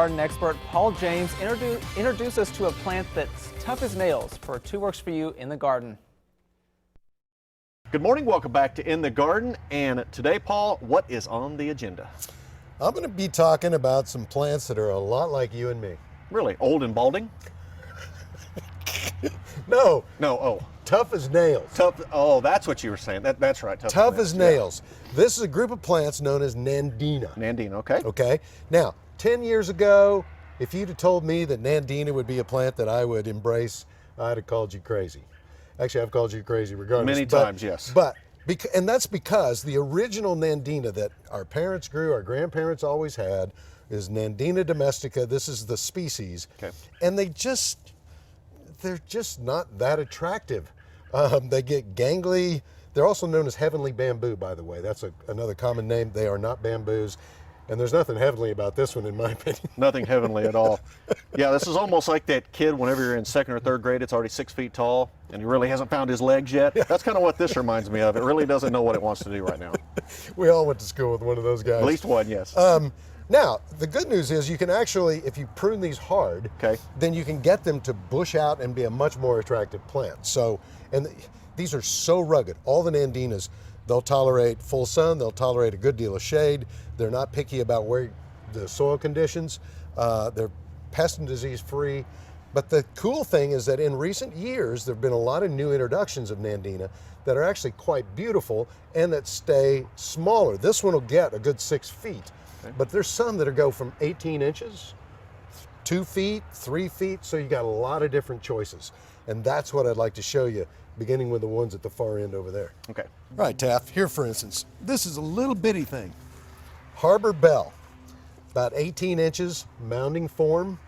garden expert Paul James introduce us to a plant that's tough as nails for 2 Works for You in the garden. Good morning, welcome back to In the Garden, and today, Paul, what is on the agenda? I'm going to be talking about some plants that are a lot like you and me. Really? Old and balding? No, Oh. tough as nails. Tough, oh, that's what you were saying. That's right. Tough as nails. This is a group of plants known as Nandina. Nandina, okay. Okay, now, 10 years ago, if you'd have told me that Nandina would be a plant that I would embrace, I'd have called you crazy. Actually, I've called you crazy regardless. Many times, yes. And that's because the original Nandina that our parents grew, our grandparents always had, is Nandina domestica. This is the species. Okay. And they're just not that attractive. They get gangly. They're also known as heavenly bamboo, by the way. That's another common name. They are not bamboos. And there's nothing heavenly about this one, in my opinion. Nothing heavenly at all. Yeah, this is almost like that kid whenever you're in 2nd or 3rd grade, it's already 6 feet tall, and he really hasn't found his legs yet. That's kind of what this reminds me of. It really doesn't know what it wants to do right now. We all went to school with one of those guys. At least one, yes. Now, the good news is you can actually, if you prune these hard, okay, then you can get them to bush out and be a much more attractive plant. So, these are so rugged. All the Nandinas, they'll tolerate full sun, they'll tolerate a good deal of shade. They're not picky about where the soil conditions. They're pest and disease free. But the cool thing is that in recent years, there have been a lot of new introductions of Nandina that are actually quite beautiful and that stay smaller. This one will get a good 6 feet. Okay. But there's some that go from 18 inches, 2 feet, 3 feet, so you got a lot of different choices. And that's what I'd like to show you, beginning with the ones at the far end over there. Okay. Right, Taff, here for instance, this is a little bitty thing. Harbor Bell, about 18 inches, mounding form.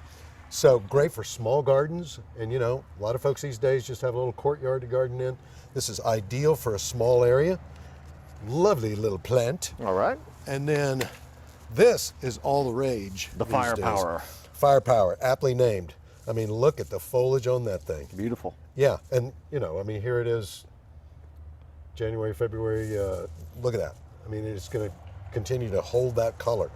So great for small gardens. And you know, a lot of folks these days just have a little courtyard to garden in. This is ideal for a small area. Lovely little plant. All right. And then this is all the rage. The firepower. Firepower, aptly named. I mean, look at the foliage on that thing. Beautiful. Yeah, and you know, I mean, here it is, January, February, look at that. I mean, it's gonna continue to hold that color.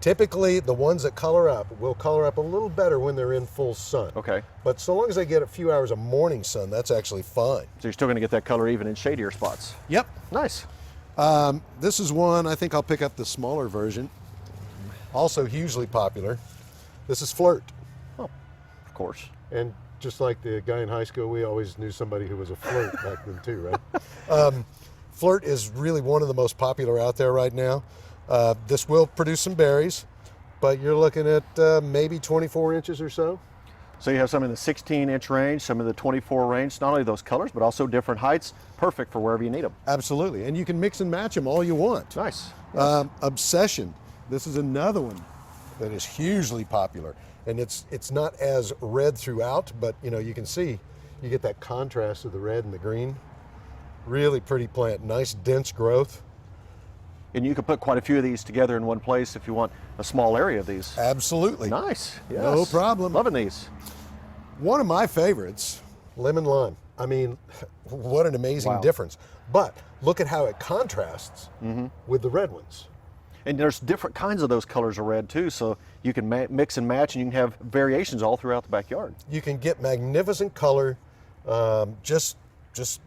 Typically, the ones that color up will color up a little better when they're in full sun. Okay. But so long as they get a few hours of morning sun, that's actually fine. So you're still gonna get that color even in shadier spots. Yep. Nice. This is one, I think I'll pick up the smaller version. Also hugely popular. This is Flirt. Oh, of course. And just like the guy in high school, we always knew somebody who was a flirt back then too, right? Flirt is really one of the most popular out there right now. This will produce some berries, but you're looking at maybe 24 inches or so. So you have some in the 16-inch range, some in the 24 range, not only those colors, but also different heights, perfect for wherever you need them. Absolutely, and you can mix and match them all you want. Nice. Obsession, this is another one that is hugely popular. And it's not as red throughout, but you know, you can see, you get that contrast of the red and the green. Really pretty plant, nice dense growth. And you can put quite a few of these together in one place if you want a small area of these. Absolutely. Nice, yes. No problem. Loving these. One of my favorites, lemon lime. I mean, what an amazing difference. But look at how it contrasts with the red ones. And there's different kinds of those colors of red too, so you can mix and match, and you can have variations all throughout the backyard. You can get magnificent color just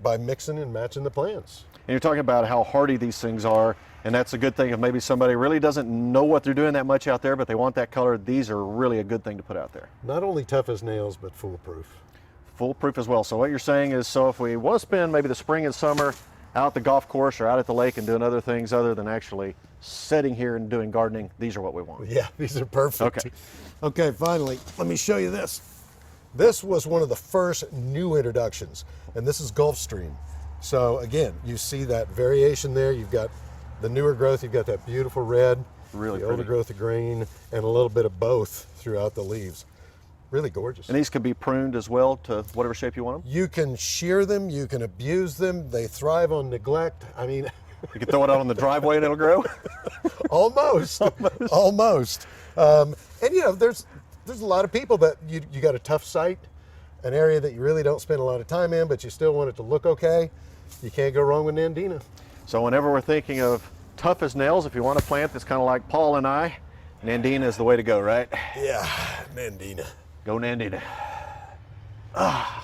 by mixing and matching the plants. And you're talking about how hardy these things are, and that's a good thing if maybe somebody really doesn't know what they're doing that much out there, but they want that color. These are really a good thing to put out there. Not only tough as nails, but foolproof. Foolproof as well. So what you're saying is, so if we want to spend maybe the spring and summer out at the golf course or out at the lake and doing other things other than actually sitting here and doing gardening, these are what we want. Yeah, these are perfect. Okay. Okay, finally, let me show you this. This was one of the first new introductions, and this is Gulfstream. So again, you see that variation there. You've got the newer growth, you've got that beautiful red, really the older growth of green, and a little bit of both throughout the leaves. Really gorgeous. And these can be pruned as well to whatever shape you want them? You can shear them, you can abuse them. They thrive on neglect. I mean, you can throw it out on the driveway and it'll grow? Almost. Almost. And you know, there's a lot of people that you got a tough site, an area that you really don't spend a lot of time in, but you still want it to look okay. You can't go wrong with Nandina. So whenever we're thinking of tough as nails, if you want a plant that's kind of like Paul and I, Nandina is the way to go, right? Yeah, Nandina. Go Nandina. Ah.